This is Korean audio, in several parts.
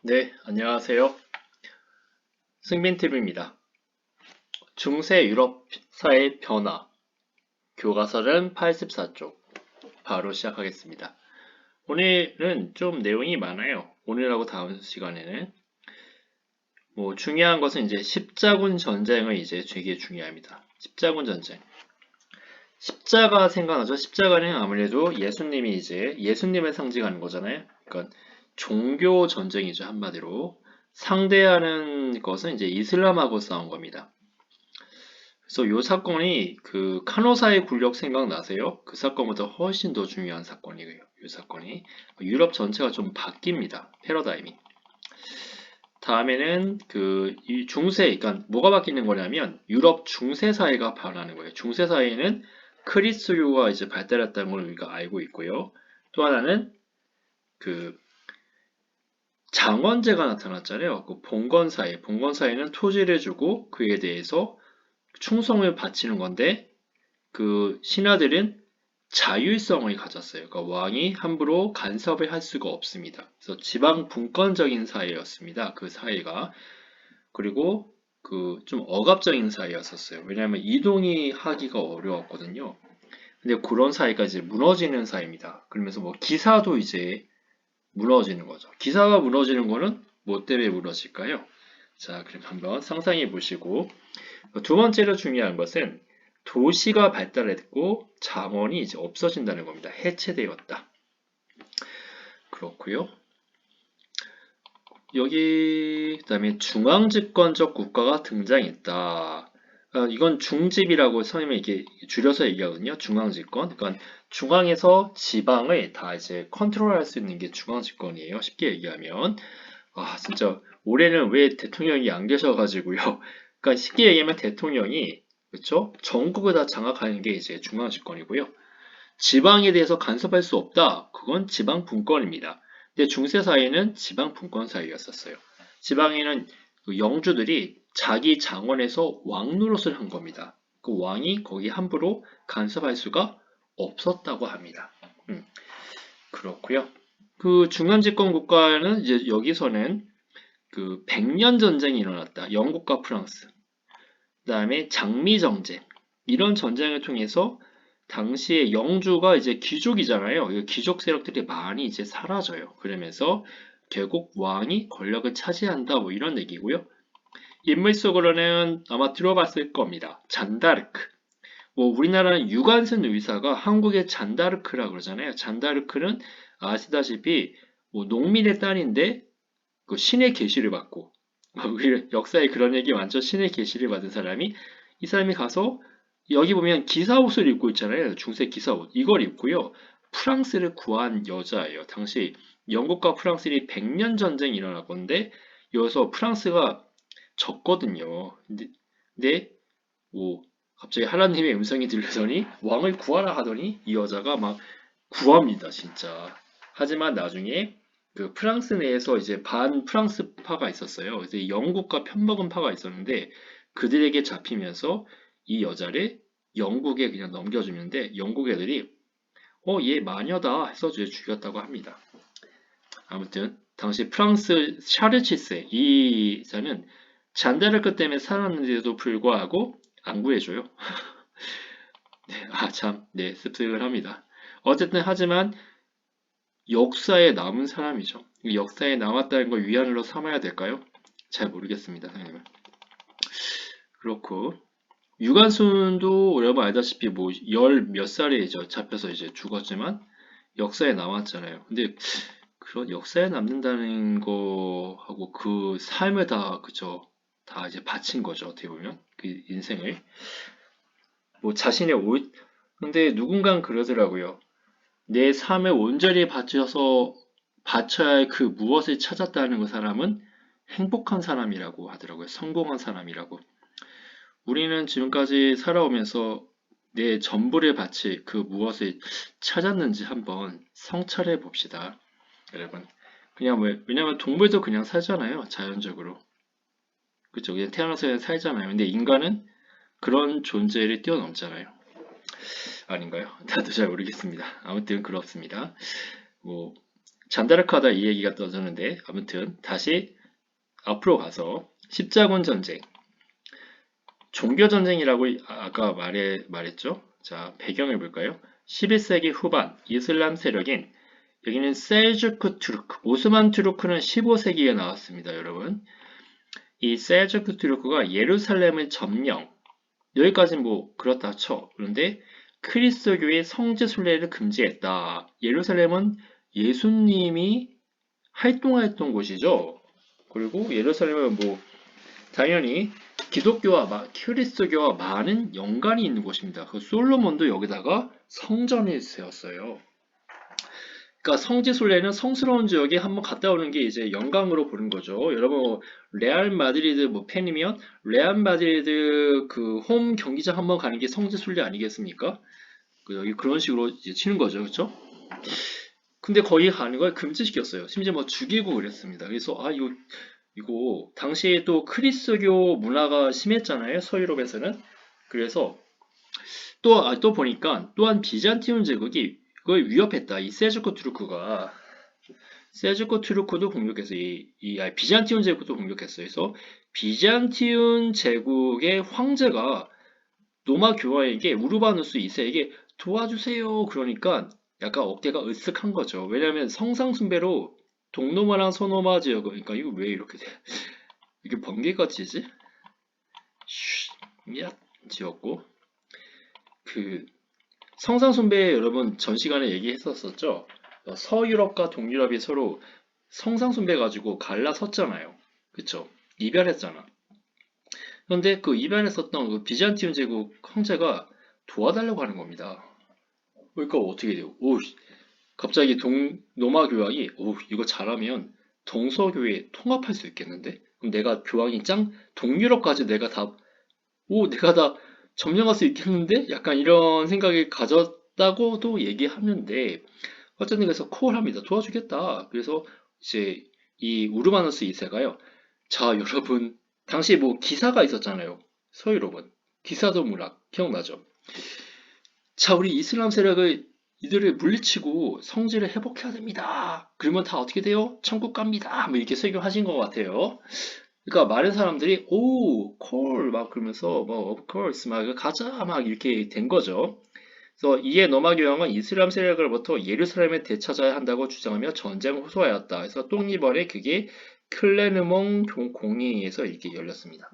네, 안녕하세요. 승빈TV입니다. 중세 유럽 사회 변화, 교과서는 84쪽, 바로 시작하겠습니다. 오늘은 좀 내용이 많아요. 오늘하고 다음 시간에는. 중요한 것은 이제 십자군 전쟁을 이제 되게 중요합니다. 십자군 전쟁. 십자가 생각나죠? 십자가는 아무래도 예수님을 상징하는 거잖아요. 그러니까 종교 전쟁이죠, 한마디로. 상대하는 것은 이제 이슬람하고 싸운 겁니다. 그래서 이 사건이 그 카노사의 굴력 생각나세요? 그 사건보다 훨씬 더 중요한 사건이에요. 이 사건이 유럽 전체가 좀 바뀝니다. 패러다임이. 다음에는 이 중세, 그러니까 뭐가 바뀌는 거냐면 유럽 중세 사회가 변하는 거예요. 중세 사회는 크리스교가 이제 발달했다는 걸 우리가 알고 있고요. 또 하나는 그 장원제가 나타났잖아요. 그 봉건사회, 봉건사회는 토지를 주고 그에 대해서 충성을 바치는 건데 그 신하들은 자율성을 가졌어요. 그러니까 왕이 함부로 간섭을 할 수가 없습니다. 그래서 지방 분권적인 사회였습니다. 그 사회가. 그리고 그 좀 억압적인 사회였었어요. 왜냐하면 이동이 하기가 어려웠거든요. 근데 그런 사회가 이제 무너지는 사회입니다. 그러면서 뭐 기사도 이제 무너지는 거죠. 기사가 무너지는 거는 뭐 때문에 무너질까요? 자, 그럼 한번 상상해 보시고 두 번째로 중요한 것은 도시가 발달했고 장원이 이제 없어진다는 겁니다. 해체되었다. 그렇고요. 여기 그다음에 중앙집권적 국가가 등장했다. 이건 중집이라고 선생님이 이게 줄여서 얘기하거든요. 중앙집권. 그러니까 중앙에서 지방을 다 이제 컨트롤할 수 있는 게 중앙집권이에요. 쉽게 얘기하면. 진짜 올해는 왜 대통령이 안 계셔가지고요. 그러니까 쉽게 얘기하면 대통령이 그렇죠? 전국을 다 장악하는 게 이제 중앙집권이고요. 지방에 대해서 간섭할 수 없다. 그건 지방 분권입니다. 근데 중세 사회는 지방 분권 사회였었어요. 지방에는 그 영주들이 자기 장원에서 왕 노릇을 한 겁니다. 그 왕이 거기 함부로 간섭할 수가 없었다고 합니다. 그렇고요. 그 중간집권 국가는 이제 여기서는 그 백년 전쟁이 일어났다. 영국과 프랑스. 그다음에 장미 정쟁. 이런 전쟁을 통해서 당시에 영주가 이제 귀족이잖아요. 귀족 세력들이 많이 이제 사라져요. 그러면서 결국 왕이 권력을 차지한다. 뭐 이런 얘기고요. 인물 속으로는 아마 들어봤을 겁니다. 잔다르크. 뭐 우리나라는 유관순 의사가 한국의 잔다르크라고 그러잖아요. 잔다르크는 아시다시피 뭐 농민의 딸인데 그 신의 계시를 받고 역사에 그런 얘기 많죠. 신의 계시를 받은 사람이 이 사람이 가서 여기 보면 기사 옷을 입고 있잖아요. 중세 기사 옷. 이걸 입고요. 프랑스를 구한 여자예요. 당시 영국과 프랑스의 100년 전쟁이 일어났건데 여기서 프랑스가 졌거든요. 근데 뭐 갑자기 하나님의 음성이 들려서니 왕을 구하라 하더니 이 여자가 막 구합니다, 진짜. 하지만 나중에 그 프랑스 내에서 이제 반 프랑스파가 있었어요. 그래서 영국과 편먹은 파가 있었는데 그들에게 잡히면서 이 여자를 영국에 그냥 넘겨주는데 영국 애들이 얘 마녀다 해서 이제 죽였다고 합니다. 아무튼 당시 프랑스 샤르치세 이 자는 잔다르크 때문에 살았는데도 불구하고 안 구해줘요. 네, 참, 네, 씁쓸을 합니다. 어쨌든 하지만 역사에 남은 사람이죠. 이 역사에 남았다는 걸 위안으로 삼아야 될까요? 잘 모르겠습니다, 선생님은. 그렇고 유관순도 여러분 알다시피 뭐 열 몇 살에 이제 잡혀서 이제 죽었지만 역사에 남았잖아요. 근데 그런 역사에 남는다는 거하고 그 삶을 다 그죠 다 이제 바친 거죠. 어떻게 보면 그 인생을 뭐 자신의 올 근데 누군가는 그러더라고요. 내 삶을 온전히 바쳐야 할 그 무엇을 찾았다는 그 사람은 행복한 사람이라고 하더라고요. 성공한 사람이라고. 우리는 지금까지 살아오면서 내 전부를 바칠 그 무엇을 찾았는지 한번 성찰해 봅시다. 여러분. 그냥 왜냐면 동물도 그냥 살잖아요. 자연적으로. 그죠? 그냥 태어나서 그냥 살잖아요. 근데 인간은 그런 존재를 뛰어넘잖아요. 아닌가요? 나도 잘 모르겠습니다. 아무튼 그렇습니다. 뭐 잔다르크하다 이 얘기가 떠드는데 아무튼 다시 앞으로 가서 십자군 전쟁, 종교 전쟁이라고 아까 말했죠. 자, 배경을 볼까요? 11세기 후반 이슬람 세력인 여기는 셀주크 투르크, 오스만 투르크는 15세기에 나왔습니다, 여러분. 이 셀주크 투르크가 예루살렘을 점령, 여기까지는 뭐 그렇다 쳐. 그런데 그리스도교의 성지 순례를 금지했다. 예루살렘은 예수님이 활동했던 곳이죠. 그리고 예루살렘은 뭐 당연히 기독교와 그리스도교와 많은 연관이 있는 곳입니다. 그 솔로몬도 여기다가 성전을 세웠어요. 그러니까 성지 순례는 성스러운 지역에 한번 갔다 오는 게 이제 영광으로 보는 거죠. 여러분 레알 마드리드 뭐 팬이면 레알 마드리드 그 홈 경기장 한번 가는 게 성지 순례 아니겠습니까? 여기 그런 식으로 이제 치는 거죠, 그렇죠? 근데 거기 가는 걸 금지시켰어요. 심지어 뭐 죽이고 그랬습니다. 그래서 이거 당시에 또 크리스교 문화가 심했잖아요. 서유럽에서는. 그래서 또 보니까 또한 비잔티움 제국이 그걸 위협했다. 이 세주코 투르크도 공격했어요. 비잔티움 제국도 공격했어요. 그래서 비잔티움 제국의 황제가 로마 교황에게 우르바누스 2세에게 도와주세요. 그러니까 약간 어깨가 으쓱한 거죠. 왜냐하면 성상숭배로 동로마랑 서노마 지역, 그러니까 이거 왜 이렇게 돼? 이게 번개가 치지? 야 지었고 그 성상숭배 여러분 전 시간에 얘기했었었죠. 서유럽과 동유럽이 서로 성상숭배 가지고 갈라섰잖아요. 그쵸? 이별했잖아. 그런데 그 이별했었던 그 비잔티움 제국 황제가 도와달라고 하는 겁니다. 그러니까 어떻게 돼요? 갑자기 로마 교황이 이거 잘하면 동서교회 통합할 수 있겠는데? 그럼 내가 교황이 동유럽까지 내가 다 점령할 수 있겠는데? 약간 이런 생각이 가졌다고도 얘기하는데 어쨌든 그래서 콜합니다. 도와주겠다. 그래서 이제 이 우르바누스 2세가요. 자, 여러분 당시 뭐 기사가 있었잖아요. 서유럽은 기사도 문학 기억나죠? 자, 우리 이슬람 세력을 이들을 물리치고 성지를 회복해야 됩니다. 그러면 다 어떻게 돼요? 천국 갑니다. 뭐 이렇게 설교하신 것 같아요. 그러니까 많은 사람들이 콜 막 그러면서 뭐 of course 막 가자 막 이렇게 된 거죠. 그래서 이에 로마 교황은 이슬람 세력으로부터 예루살렘에 되찾아야 한다고 주장하며 전쟁을 호소하였다. 그래서 똥이번에 그게 클레르몽 공의회에서 이렇게 열렸습니다.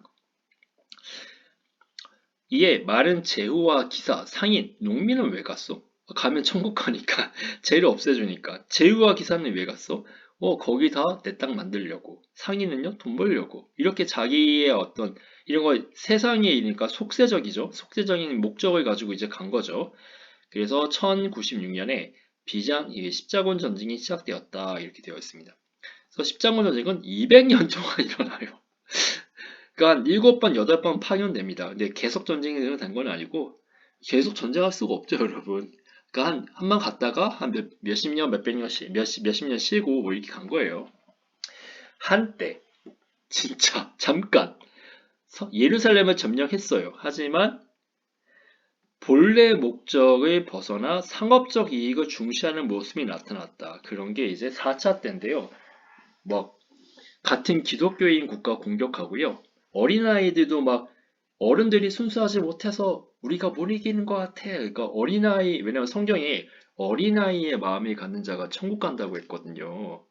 이에 마른 제후와 기사, 상인, 농민은 왜 갔어? 가면 천국 가니까 죄를 없애주니까. 제후와 기사는 왜 갔어? 거기 다 내 땅 만들려고. 상인은요 돈 벌려고. 이렇게 자기의 어떤 이런 거 세상에 이니까 속세적이죠. 속세적인 목적을 가지고 이제 간 거죠. 그래서 1096년에 십자군 전쟁이 시작되었다 이렇게 되어 있습니다. 그래서 십자군 전쟁은 200년 동안 일어나요. 그러니까 7번, 8번 파견됩니다. 근데 계속 전쟁이 된 건 아니고 계속 전쟁할 수가 없죠, 여러분. 그러니까 한번 갔다가 한 몇십 년, 몇백 년, 몇십 년 쉬고 뭐 이렇게 간 거예요. 한때 진짜 잠깐 예루살렘을 점령했어요. 하지만 본래 목적을 벗어나 상업적 이익을 중시하는 모습이 나타났다. 그런 게 이제 4차 때인데요. 뭐 같은 기독교인 국가 공격하고요. 어린아이들도 막 어른들이 순수하지 못해서 우리가 못 이기는 것 같아. 그러니까 왜냐면 성경에 어린아이의 마음이 갖는 자가 천국 간다고 했거든요.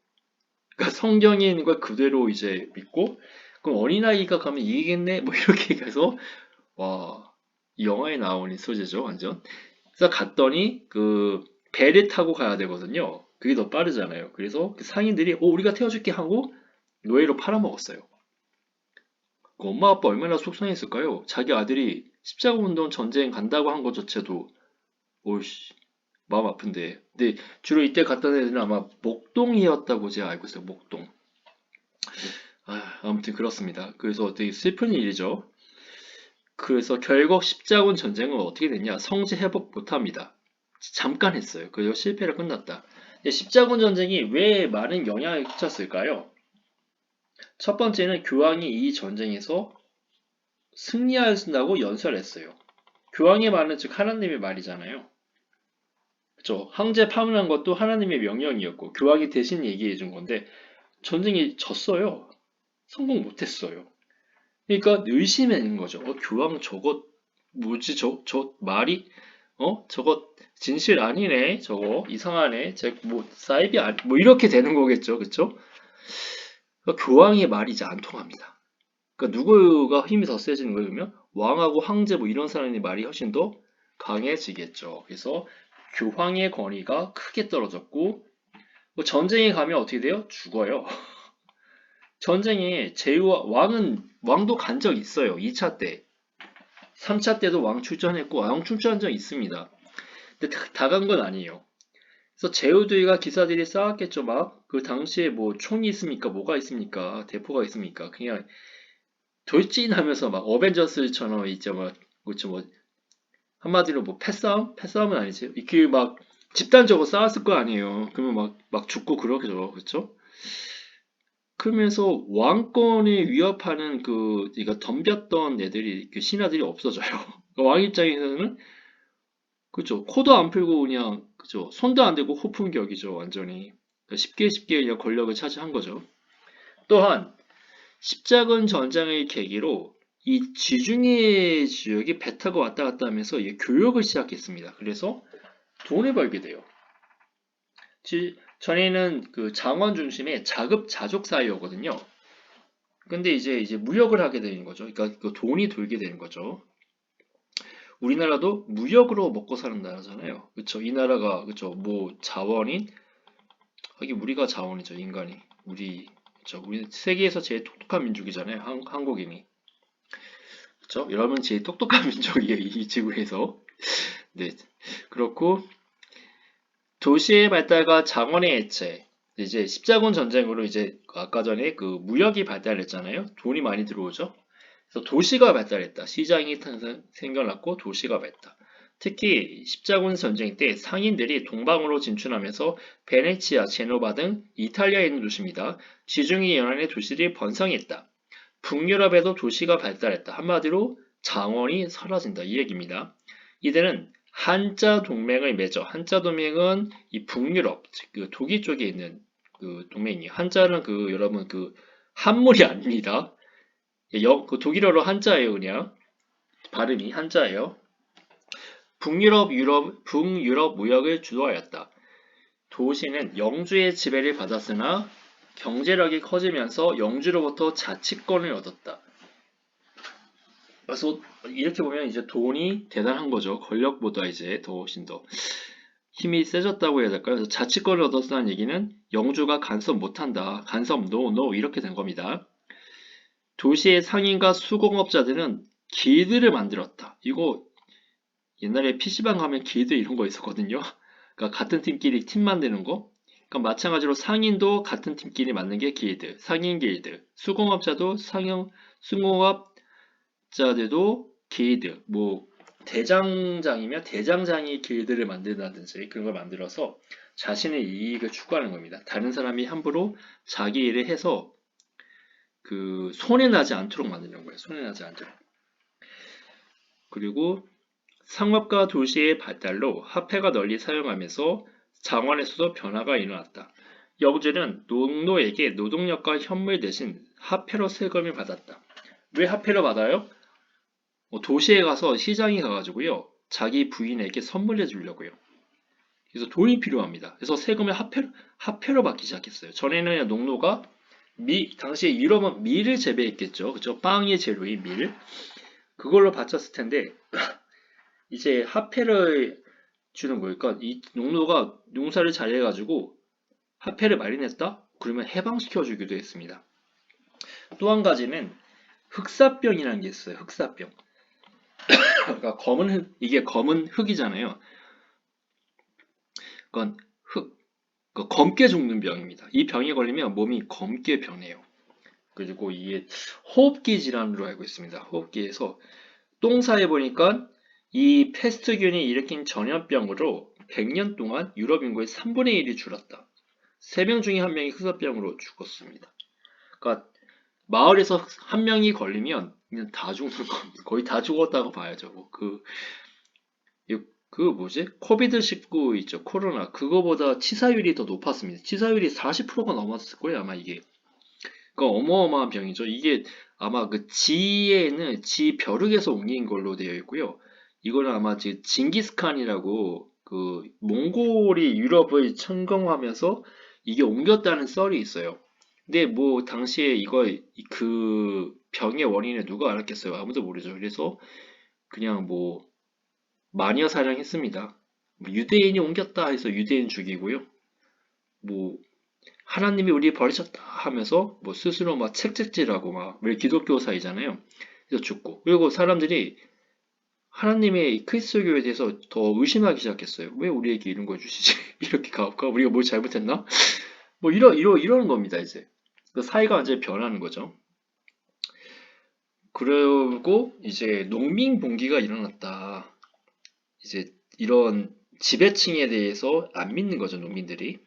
그러니까 성경에 있는 걸 그대로 이제 믿고, 그럼 어린아이가 가면 이기겠네? 뭐 이렇게 해서, 와, 이 영화에 나오는 소재죠, 완전. 그래서 갔더니, 배를 타고 가야 되거든요. 그게 더 빠르잖아요. 그래서 그 상인들이, 우리가 태워줄게 하고, 노예로 팔아먹었어요. 그 엄마 아빠 얼마나 속상했을까요? 자기 아들이 십자가 운동 전쟁 간다고 한 것 자체도 오씨 마음 아픈데. 근데 주로 이때 갔던 애들은 아마 목동이었다고 제가 알고 있어요. 목동. 아무튼 그렇습니다. 그래서 되게 슬픈 일이죠. 그래서 결국 십자군 전쟁은 어떻게 됐냐? 성지 회복 못합니다. 잠깐 했어요. 그래서 실패로 끝났다. 십자군 전쟁이 왜 많은 영향을 끼쳤을까요? 첫 번째는 교황이 이 전쟁에서 승리하신다고 연설했어요. 교황의 말은 즉 하나님의 말이잖아요. 그죠? 황제 파문한 것도 하나님의 명령이었고 교황이 대신 얘기해 준 건데 전쟁이 졌어요. 성공 못했어요. 그러니까 의심하는 거죠. 교황 저거 뭐지? 저 말이 저거 진실 아니네. 저거 이상하네. 뭐 사이비 아니 뭐 이렇게 되는 거겠죠. 그쵸? 그러니까 교황의 말이 이제 안 통합니다. 그러니까 누구가 힘이 더 세지는 거예요, 그러면? 왕하고 황제 뭐 이런 사람의 말이 훨씬 더 강해지겠죠. 그래서 교황의 권위가 크게 떨어졌고 뭐 전쟁에 가면 어떻게 돼요? 죽어요. 전쟁에 왕도 간 적 있어요. 2차 때. 3차 때도 왕 출전했고 왕 출전한 적 있습니다. 근데 다 간 건 아니에요. 그래서 제후들과 기사들이 싸웠겠죠. 막 그 당시에 뭐 총이 있습니까? 뭐가 있습니까? 대포가 있습니까? 그냥 돌진하면서 막 어벤져스처럼 있죠. 막 그렇죠. 뭐 한마디로 뭐 패싸움? 패싸움은 아니지. 이렇게 막 집단적으로 싸웠을 거 아니에요. 그러면 막 죽고 그러죠. 그렇죠? 그러면서 왕권을 위협하는 이거 덤볐던 애들이 그 신하들이 없어져요. 왕 입장에서는 그죠. 코도 안 풀고 그냥 그죠. 손도 안 대고 호풍격이죠. 완전히 그러니까 쉽게 그냥 권력을 차지한 거죠. 또한 십자군 전쟁의 계기로 이 지중해 지역이 배 타고 왔다 갔다 하면서 이 교역을 시작했습니다. 그래서 돈을 벌게 돼요. 전에는 그 장원 중심의 자급자족 사회였거든요. 근데 이제 무역을 하게 되는 거죠. 그러니까 그 돈이 돌게 되는 거죠. 우리나라도 무역으로 먹고 사는 나라잖아요. 그쵸? 이 나라가 그쵸? 뭐 자원인 하긴 우리가 자원이죠, 인간이. 그쵸? 우리 세계에서 제일 똑똑한 민족이잖아요, 한국인이. 그쵸? 여러분 제일 똑똑한 민족이에요, 이 지구에서. 네, 그렇고 도시의 발달과 장원의 해체. 이제 십자군 전쟁으로 이제 아까 전에 그 무역이 발달했잖아요. 돈이 많이 들어오죠. 그래서 도시가 발달했다. 시장이 생겨났고 도시가 발달. 특히 십자군 전쟁 때 상인들이 동방으로 진출하면서 베네치아, 제노바 등 이탈리아에 있는 도시입니다. 지중해 연안의 도시들이 번성했다. 북유럽에도 도시가 발달했다. 한마디로 장원이 사라진다. 이 얘기입니다. 이들은 한자 동맹을 맺어. 한자 동맹은 이 북유럽, 그 독일 쪽에 있는 그 동맹이에요. 한자는 여러분 한물이 아닙니다. 그 독일어로 한자예요, 그냥. 발음이 한자예요. 북유럽 무역을 주도하였다. 도시는 영주의 지배를 받았으나 경제력이 커지면서 영주로부터 자치권을 얻었다. 그래서 이렇게 보면 이제 돈이 대단한 거죠. 권력보다 이제 더 훨씬 더 힘이 세졌다고 해야 될까요? 그래서 자치권을 얻었다는 얘기는 영주가 간섭 못한다. 간섭 노 이렇게 된 겁니다. 도시의 상인과 수공업자들은 길드를 만들었다. 이거 옛날에 PC방 가면 길드 이런 거 있었거든요. 그러니까 같은 팀끼리 팀 만드는 거. 그러니까 마찬가지로 상인도 같은 팀끼리 만든 게 길드, 상인 길드. 수공업자도 수공업자들도 길드. 뭐 대장장이면 대장장이 길드를 만든다든지 그런 걸 만들어서 자신의 이익을 추구하는 겁니다. 다른 사람이 함부로 자기 일을 해서 손해 나지 않도록 만드는 거예요. 손해 나지 않도록. 그리고 상업과 도시의 발달로 화폐가 널리 사용하면서 장원에서도 변화가 일어났다. 영주는 농노에게 노동력과 현물 대신 화폐로 세금을 받았다. 왜 화폐로 받아요? 도시에 가서 시장에 가가지고요. 자기 부인에게 선물해 주려고요. 그래서 돈이 필요합니다. 그래서 세금을 화폐로 받기 시작했어요. 전에는 농노가 당시에 유럽은 밀을 재배했겠죠. 그죠? 빵의 재료인 밀. 그걸로 바쳤을 텐데, 이제 화폐를 주는 거예요. 그러니까 이 농노가 농사를 잘 해가지고 화폐를 마련했다? 그러면 해방시켜주기도 했습니다. 또 한 가지는 흑사병이라는 게 있어요. 흑사병. 그러니까 이게 검은 흑이잖아요. 그러니까 검게 죽는 병입니다. 이 병에 걸리면 몸이 검게 변해요. 그리고 이게 호흡기 질환으로 알고 있습니다. 호흡기에서 똥사에 보니까 이 패스트균이 일으킨 전염병으로 100년 동안 유럽 인구의 3분의 1이 줄었다. 3명 중에 1명이 흑사병으로 죽었습니다. 그러니까 마을에서 1명이 걸리면 그냥 다 죽는 겁니다. 거의 다 죽었다고 봐야죠. 그 뭐지? 코비드-19 있죠. 코로나. 그거보다 치사율이 더 높았습니다. 치사율이 40%가 넘었을 거예요, 아마 이게. 그 어마어마한 병이죠. 이게 아마 그 지에는 지 벼룩에서 옮긴 걸로 되어 있고요. 이거는 아마 지금 징기스칸이라고 그 몽골이 유럽을 침공하면서 이게 옮겼다는 썰이 있어요. 근데 뭐 당시에 이거 그 병의 원인을 누가 알았겠어요? 아무도 모르죠. 그래서 그냥 뭐 마녀 사냥했습니다. 뭐 유대인이 옮겼다 해서 유대인 죽이고요. 뭐 하나님이 우리 버리셨다 하면서 뭐 스스로 막 책찍질하고 막 왜 기독교 사이잖아요. 그래서 죽고 그리고 사람들이 하나님의 크리스토교에 대해서 더 의심하기 시작했어요. 왜 우리에게 이런 걸 주시지? 이렇게 가볼까? 우리가 뭘 잘못했나? 뭐 이러는 겁니다 이제. 그 사회가 완전히 변하는 거죠. 그리고 이제 농민 봉기가 일어났다. 이제 이런 지배층에 대해서 안 믿는 거죠 농민들이.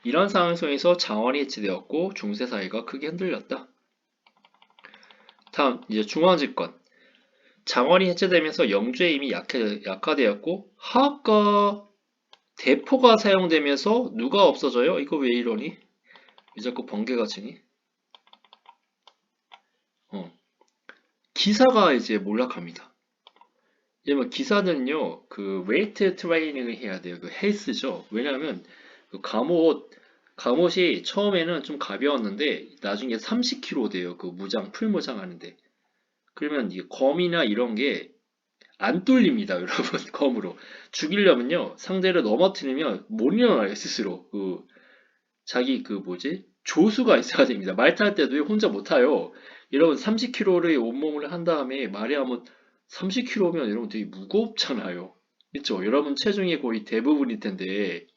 이런 상황 속에서 자원이 해체되었고 중세 사회가 크게 흔들렸다. 다음 이제 중앙집권. 자원이 해체되면서 영주의 힘이 약화되었고 하합과 대포가 사용되면서 누가 없어져요? 이거 왜 이러니? 왜 자꾸 번개가 치니? 기사가 이제 몰락합니다. 왜냐면 기사는요, 그 웨이트 트레이닝을 해야 돼요. 그 헬스죠. 왜냐하면 그 갑옷이 처음에는 좀 가벼웠는데 나중에 30kg 돼요. 그 무장, 풀무장 하는데. 그러면 이 검이나 이런 게 안 뚫립니다, 여러분. 검으로. 죽이려면요, 상대를 넘어뜨리면 못 일어나요, 스스로. 그, 자기 그 뭐지? 조수가 있어야 됩니다. 말 탈 때도 혼자 못 타요. 여러분, 30kg를 온몸을 한 다음에 말에 하면 30kg면 여러분 되게 무겁잖아요. 그쵸? 여러분 체중의 거의 대부분일 텐데,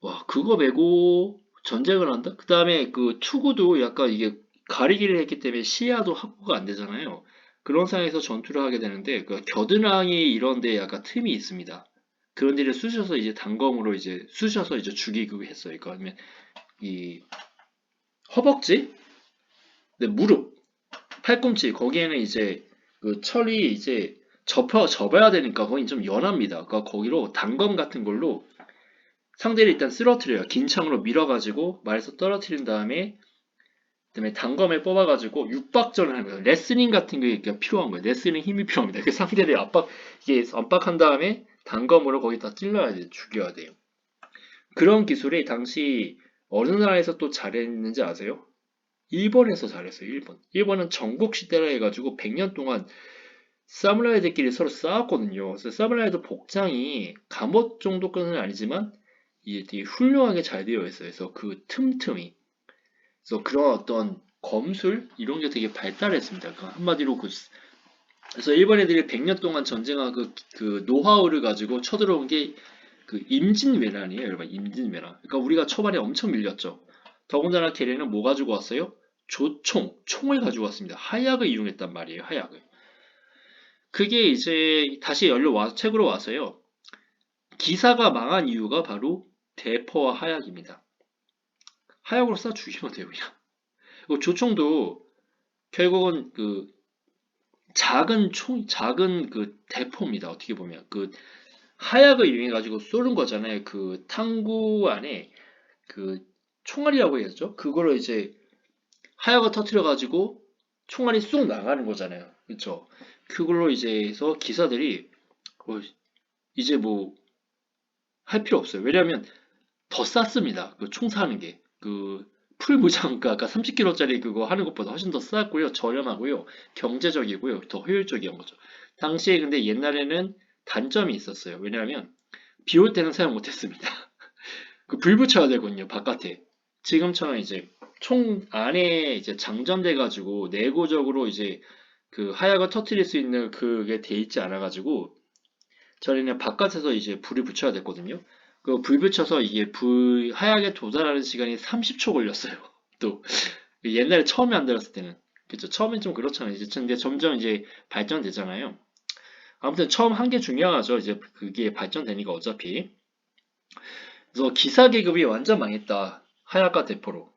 와, 그거 메고 전쟁을 한다? 그 다음에 그 투구도 약간 이게 가리기를 했기 때문에 시야도 확보가 안 되잖아요. 그런 상황에서 전투를 하게 되는데, 그 겨드랑이 이런 데 약간 틈이 있습니다. 그런 데를 쑤셔서 이제 단검으로 이제 쑤셔서 이제 죽이고 했어요. 그러니까 아니면 이 허벅지, 네, 무릎, 팔꿈치 거기에는 이제 그 철이 이제 접어야 되니까 거긴 좀 연합니다. 그러니까 거기로 단검 같은 걸로 상대를 일단 쓰러뜨려요. 긴 창으로 밀어가지고 말에서 떨어뜨린 다음에 그다음에 단검을 뽑아가지고 육박전을 하는 거예요. 레슬링 같은 게 필요한 거예요. 레슬링 힘이 필요합니다. 그 상대를 이게 압박한 다음에 단검으로 거기다 찔러야 돼, 죽여야 돼요. 그런 기술이 당시 어느 나라에서 또 잘했는지 아세요? 일본에서 잘했어요. 일본. 일본은 전국 시대라 해가지고 100년 동안 사무라이들끼리 서로 싸웠거든요. 그래서 사무라이도 복장이 갑옷 정도까지는 아니지만 이게 되게 훌륭하게 잘 되어 있어요. 그래서 그 틈틈이. 그래서 그런 어떤 검술 이런 게 되게 발달했습니다. 그러니까 한마디로 그래서 일본 애들이 100년 동안 전쟁한 그 노하우를 가지고 쳐들어온 게 그 임진왜란이에요, 여러분. 임진왜란. 그러니까 우리가 초반에 엄청 밀렸죠. 더군다나 걔네는 뭐 가지고 왔어요? 총을 가지고 왔습니다. 하약을 이용했단 말이에요, 하약을. 그게 이제 다시 책으로 와서요. 기사가 망한 이유가 바로 대포와 하약입니다. 하약으로 쏴 죽이면 돼요, 그냥. 그리고 조총도 결국은 그 작은 그 대포입니다. 어떻게 보면 그 하약을 이용해 가지고 쏘는 거잖아요. 그 탕구 안에 그 총알이라고 해야죠. 그거를 이제 하약을 터트려 가지고 총알이 쑥 나가는 거잖아요. 그렇죠? 그걸로 이제 해서 기사들이 이제 뭐 할 필요 없어요. 왜냐하면 더 쌌습니다. 그 총 사는 게. 그 풀무장가 아까 30kg짜리 그거 하는 것보다 훨씬 더 쌌고요. 저렴하고요. 경제적이고요. 더 효율적인 거죠. 당시에 근데 옛날에는 단점이 있었어요. 왜냐하면 비 올 때는 사용 못했습니다. 그 불 붙여야 되거든요. 바깥에. 지금처럼 이제 총 안에 이제 장전돼 가지고 내구적으로 이제 그 하약을 터트릴 수 있는 그게 돼 있지 않아 가지고 저희는 바깥에서 이제 불을 붙여야 됐거든요. 그 불 붙여서 이게 하약에 도달하는 시간이 30초 걸렸어요. 또 옛날에 처음에 안 들었을 때는 그죠. 처음엔 좀 그렇잖아요. 이제 근데 점점 이제 발전되잖아요. 아무튼 처음 한 게 중요하죠. 이제 그게 발전되니까 어차피. 그래서 기사 계급이 완전 망했다. 하약과 대포로.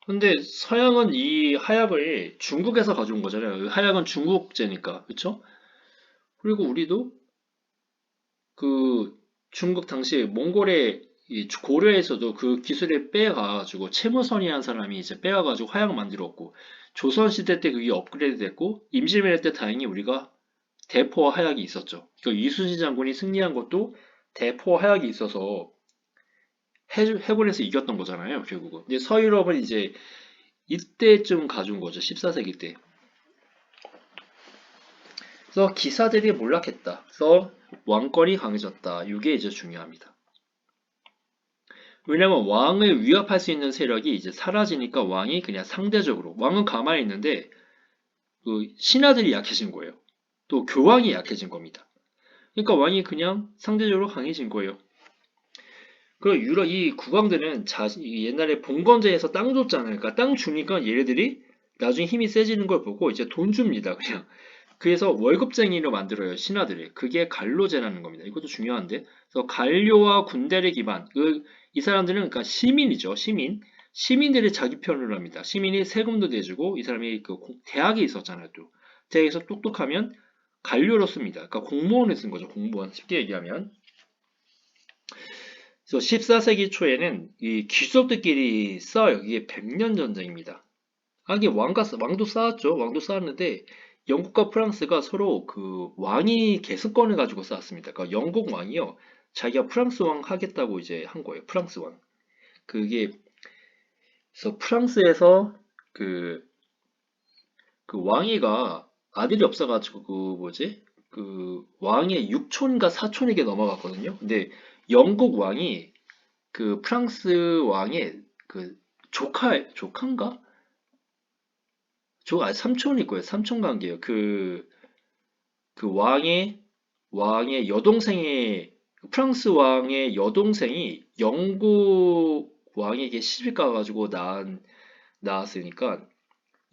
근데 서양은 이 하약을 중국에서 가져온 거잖아요. 하약은 중국제니까, 그쵸? 그리고 우리도 그 중국 당시 몽골의 이 고려에서도 그 기술을 빼가지고 채무선이라는 사람이 이제 빼가지고 화약 만들었고 조선시대 때 그게 업그레이드 됐고 임진왜란 때 다행히 우리가 대포와 화약이 있었죠. 그 이순신 장군이 승리한 것도 대포와 화약이 있어서 해군에서 이겼던 거잖아요, 결국은. 근데 서유럽은 이제 이때쯤 가져온 거죠, 14세기 때. 그래서 기사들이 몰락했다. 그래서 왕권이 강해졌다. 이게 이제 중요합니다. 왜냐면 왕을 위협할 수 있는 세력이 이제 사라지니까 왕이 그냥 상대적으로 왕은 가만히 있는데 그 신하들이 약해진 거예요. 또 교황이 약해진 겁니다. 그러니까 왕이 그냥 상대적으로 강해진 거예요. 그리고 유럽 이 국왕들은 옛날에 봉건제에서 땅 줬잖아요. 그러니까 땅 주니까 얘네들이 나중에 힘이 세지는 걸 보고 이제 돈 줍니다. 그냥. 그래서 월급쟁이로 만들어요. 신하들을. 그게 관료제라는 겁니다. 이것도 중요한데. 그래서 관료와 군대를 기반. 이 사람들은 그러니까 시민이죠. 시민. 시민들이 자기 편을 합니다. 시민이 세금도 내주고 이 사람이 그 대학에 있었잖아요. 또 대학에서 똑똑하면 관료로 씁니다. 그러니까 공무원을 쓴 거죠. 공무원. 쉽게 얘기하면. 그래서 14세기 초에는 이 귀족들끼리 싸워요. 이게 100년 전쟁입니다. 이게 왕도 싸웠죠. 왕도 싸웠는데 영국과 프랑스가 서로 그 왕위 계승권을 가지고 싸웠습니다. 그러니까 영국 왕이요. 자기가 프랑스 왕 하겠다고 이제 한 거예요. 프랑스 왕. 그게 그래서 프랑스에서 그, 그 왕위가 아들이 없어가지고 그 뭐지? 그 왕의 6촌인가 4촌에게 넘어갔거든요. 근데 영국 왕이 그 프랑스 왕의 그 조카인가? 삼촌일 거예요. 삼촌 관계예요. 그 왕의 여동생의 프랑스 왕의 여동생이 영국 왕에게 시집 가가지고 낳았으니까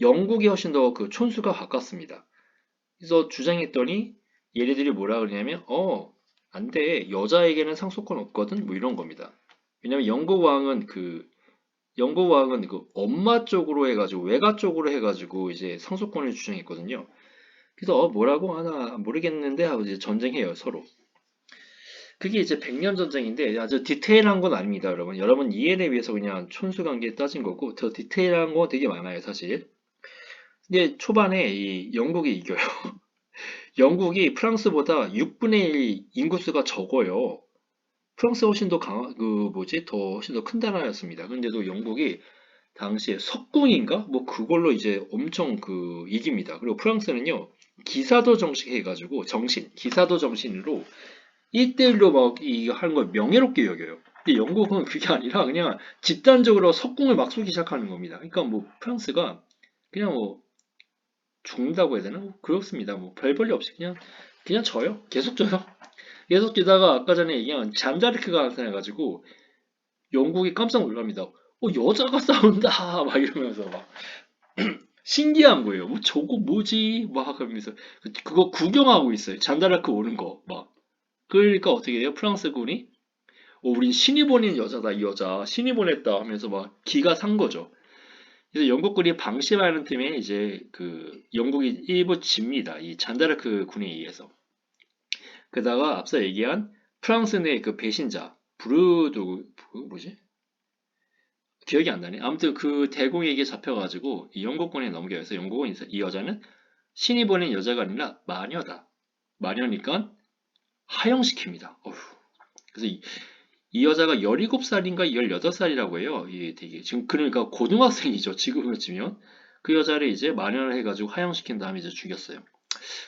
영국이 훨씬 더 그 촌수가 가깝습니다. 그래서 주장했더니 얘네들이 뭐라 그러냐면 안 돼. 여자에게는 상속권 없거든. 뭐 이런 겁니다. 왜냐면 영국 왕은 그 엄마 쪽으로 해가지고 외가 쪽으로 해가지고 이제 상속권을 주장했거든요. 그래서 뭐라고 하나 모르겠는데 하고 이제 전쟁해요 서로. 그게 이제 100년 전쟁인데 아주 디테일한 건 아닙니다, 여러분. 여러분 이해를 위해서 그냥 촌수관계 따진 거고 더 디테일한 거 되게 많아요, 사실. 근데 초반에 이 영국이 이겨요. 영국이 프랑스보다 6분의 1 인구수가 적어요. 프랑스 훨씬 더 그 뭐지? 훨씬 더 큰 나라였습니다. 근데도 영국이 당시에 석궁인가? 뭐 그걸로 이제 엄청 그 이깁니다. 그리고 프랑스는요, 기사도 정식 해가지고 기사도 정신으로 1대1로 막 이거 하는 걸 명예롭게 여겨요. 근데 영국은 그게 아니라 그냥 집단적으로 석궁을 막 쏘기 시작하는 겁니다. 그러니까 뭐 프랑스가 그냥 뭐 죽는다고 해야 되나? 뭐 그렇습니다. 뭐 별 볼일 없이 그냥 져요. 계속 져요. 계속 지다가 아까 전에 얘기한 잔다르크가 나타나가지고 영국이 깜짝 놀랍니다. 여자가 싸운다! 막 이러면서 막 신기한 거예요. 뭐 저거 뭐지? 막 하면서 그거 구경하고 있어요. 잔다르크 오는 거 막. 그러니까 어떻게 돼요? 프랑스군이 우린 신이 보낸 여자다 이 여자 신이 보냈다 하면서 막 기가 산 거죠. 그래서 영국군이 방심하는 틈에 이제 그 영국이 일부 집니다. 이 잔다르크 군에 의해서. 게다가 앞서 얘기한 프랑스 내 그 배신자 뭐지? 기억이 안 나네. 아무튼 그 대공에게 잡혀가지고 이 영국군에 넘겨요. 그래서 영국은 이 여자는 신이 보낸 여자가 아니라 마녀다. 마녀니까 하형시킵니다. 어휴. 그래서 이 여자가 17살인가 18살이라고 해요. 이게 되게 지금 그러니까 고등학생이죠. 지금으로 치면 그 여자를 이제 마녀를 해가지고 하형시킨 다음에 이제 죽였어요.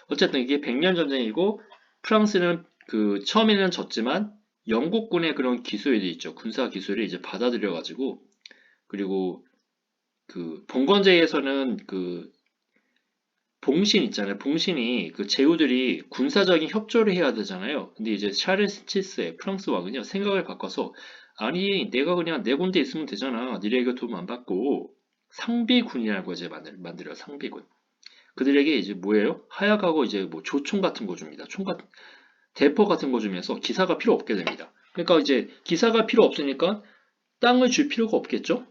어쨌든 이게 100년 전쟁이고 프랑스는 그 처음에는 졌지만 영국군의 그런 기술이 있죠. 군사 기술을 이제 받아들여가지고 그리고 그 봉건제에서는 그 봉신 있잖아요. 봉신이 그 제후들이 군사적인 협조를 해야 되잖아요. 근데 이제 샤를스 칠세 프랑스 왕은요 생각을 바꿔서 아니 내가 그냥 내 군대 있으면 되잖아. 니네가 돈 안 받고 상비군이라고 이제 만들어요. 상비군. 그들에게 이제 뭐예요? 하약하고 이제 뭐 조총 같은 거 줍니다. 대포 같은 거 주면서 기사가 필요 없게 됩니다. 그러니까 이제 기사가 필요 없으니까 땅을 줄 필요가 없겠죠?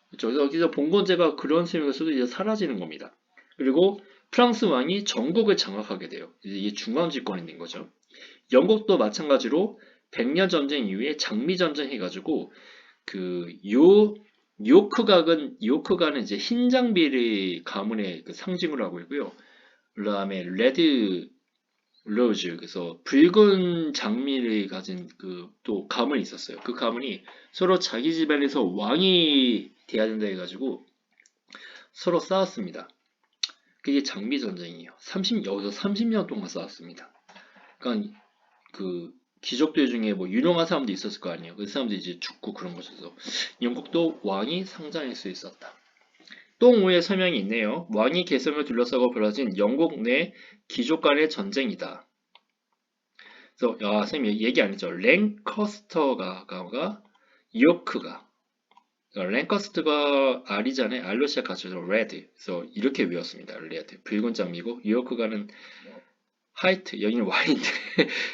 그렇죠? 그래서 여기서 봉건제가 그런 셈에서도 이제 사라지는 겁니다. 그리고 프랑스 왕이 전국을 장악하게 돼요. 이게 중앙집권이 된 거죠. 영국도 마찬가지로 100년 전쟁 이후에 장미전쟁 해가지고 요크각은 이제 흰 장비를 가문의 그 상징으로 하고 있고요. 그다음에 레드 로즈, 그래서 붉은 장미를 가진 그 또 가문이 있었어요. 그 가문이 서로 자기 집안에서 왕이 돼야 된다 해가지고 서로 싸웠습니다. 그게 장미 전쟁이에요. 여기서 30년 동안 싸웠습니다. 그러니까 그 귀족들 중에 뭐 유능한 사람도 있었을 거 아니에요. 그 사람들이 이제 죽고 그런 것이어서 영국도 왕이 상장할 수 있었다. 또 5의 설명이 있네요. 왕위 계승을 둘러싸고 벌어진 영국 내 귀족 간의 전쟁이다. 그래서 선생님 얘기 안 했죠. 랭커스터가 요크가 랭커스터가 R이잖아요. R로 시작하죠. 레드. 그래서 이렇게 외웠습니다. 레드. 붉은 장미고 요크가는 화이트. 여기는 와인데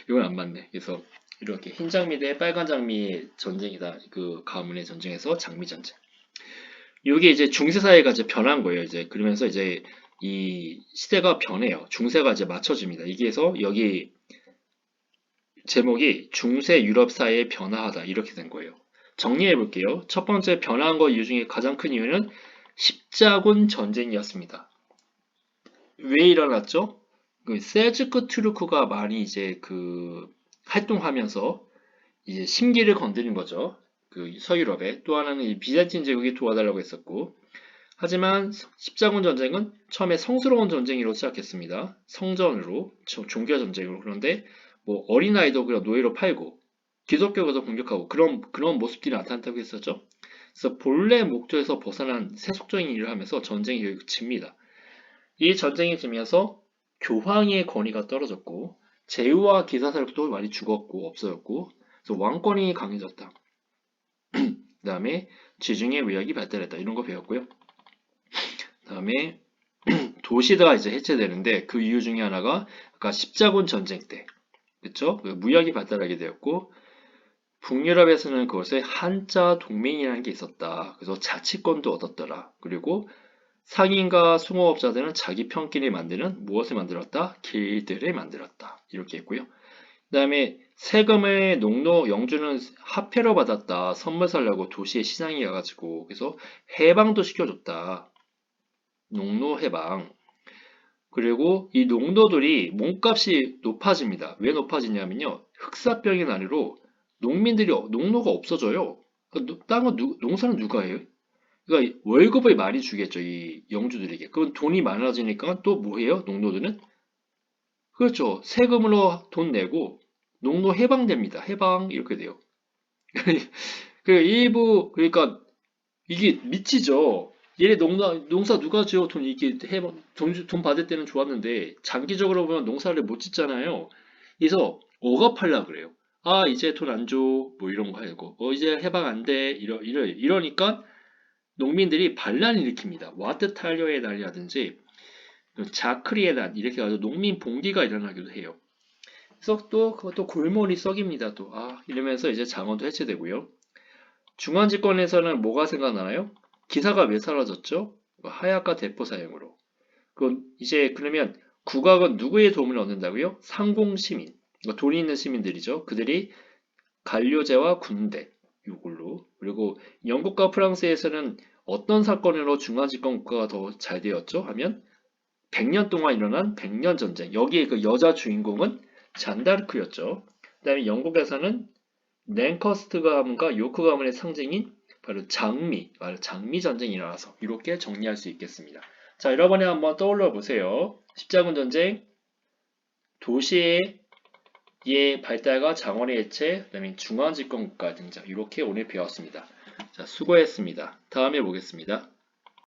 이건 안 맞네. 그래서 이렇게 흰 장미 대 빨간 장미의 전쟁이다. 그 가문의 전쟁에서 장미 전쟁. 이게 이제 중세 사회가 이제 변한 거예요. 이제 그러면서 이제 이 시대가 변해요. 중세가 이제 맞춰집니다. 이게서 여기 제목이 중세 유럽 사회의 변화하다 이렇게 된 거예요. 정리해 볼게요. 첫 번째 변화한 거 이유 중에 가장 큰 이유는 십자군 전쟁이었습니다. 왜 일어났죠? 그 세즈크 투르크가 많이 이제 그 활동하면서 이제 심기를 건드린 거죠. 그 서유럽에. 또 하나는 이 비잔틴 제국이 도와달라고 했었고, 하지만 십자군 전쟁은 처음에 성스러운 전쟁으로 시작했습니다. 성전으로, 종교 전쟁으로. 그런데 뭐 어린아이도 그냥 노예로 팔고 기독교가도 공격하고 그런 모습들이 나타났다고 했었죠. 그래서 본래 목적에서 벗어난 세속적인 일을 하면서 전쟁이 결국 집니다. 이 전쟁이 지면서 교황의 권위가 떨어졌고 제후와 기사사력도 많이 죽었고 없어졌고 그래서 왕권이 강해졌다. 그 다음에 지중해 무역이 발달했다. 이런 거 배웠고요. 그 다음에 도시가 이제 해체되는데 그 이유 중에 하나가 아까 십자군 전쟁 때 그쵸? 무역이 발달하게 되었고 북유럽에서는 그것에 한자 동맹이라는 게 있었다. 그래서 자치권도 얻었더라. 그리고 상인과 수공업자들은 자기 편끼리 만드는 무엇을 만들었다? 길들을 만들었다. 이렇게 했고요. 그 다음에 세금을 영주는 화폐로 받았다. 선물 살려고 도시에 시장에 가가지고 그래서 해방도 시켜줬다. 농노 해방. 그리고 이 농노들이 몸값이 높아집니다. 왜 높아지냐면요. 흑사병의 난으로 농노가 없어져요. 그러니까 농사는 누가 해요? 그러니까 월급을 많이 주겠죠. 이 영주들에게. 그럼 돈이 많아지니까 또 뭐 해요? 농노들은? 그렇죠. 세금으로 돈 내고 농노 해방됩니다. 해방 이렇게 돼요. 그러니까 이게 미치죠. 얘네 농사 누가 지어 돈 이렇게 돈 받을 때는 좋았는데 장기적으로 보면 농사를 못 짓잖아요. 그래서 억압하려 그래요. 아 이제 돈 안 줘. 뭐 이런 거 하고 이제 해방 안 돼. 이러니까 농민들이 반란을 일으킵니다. 와트 탈려의 난이라든지 자크리의 난 이렇게 해서 농민 봉기가 일어나기도 해요. 그래서 또 그것도 골머리 썩입니다. 또 이러면서 이제 장원도 해체되고요. 중앙집권에서는 뭐가 생각나나요? 기사가 왜 사라졌죠? 하야카 대포 사용으로. 이제 그러면 국왕은 누구의 도움을 얻는다고요? 상공시민, 돈이 있는 시민들이죠. 그들이 관료제와 군대, 이걸로. 그리고 영국과 프랑스에서는 어떤 사건으로 중앙집권 국가가 더 잘 되었죠? 하면 100년 동안 일어난 100년 전쟁. 여기에 그 여자 주인공은 잔다르크였죠. 그 다음에 영국에서는 랭커스트 가문과 요크 가문의 상징인 바로 장미 전쟁이 일어나서 이렇게 정리할 수 있겠습니다. 자, 여러분이 한번 떠올려 보세요. 십자군 전쟁, 도시의 발달과 장원의 해체, 그다음에 중앙집권 국가 등장 이렇게 오늘 배웠습니다. 자, 수고했습니다. 다음에 보겠습니다.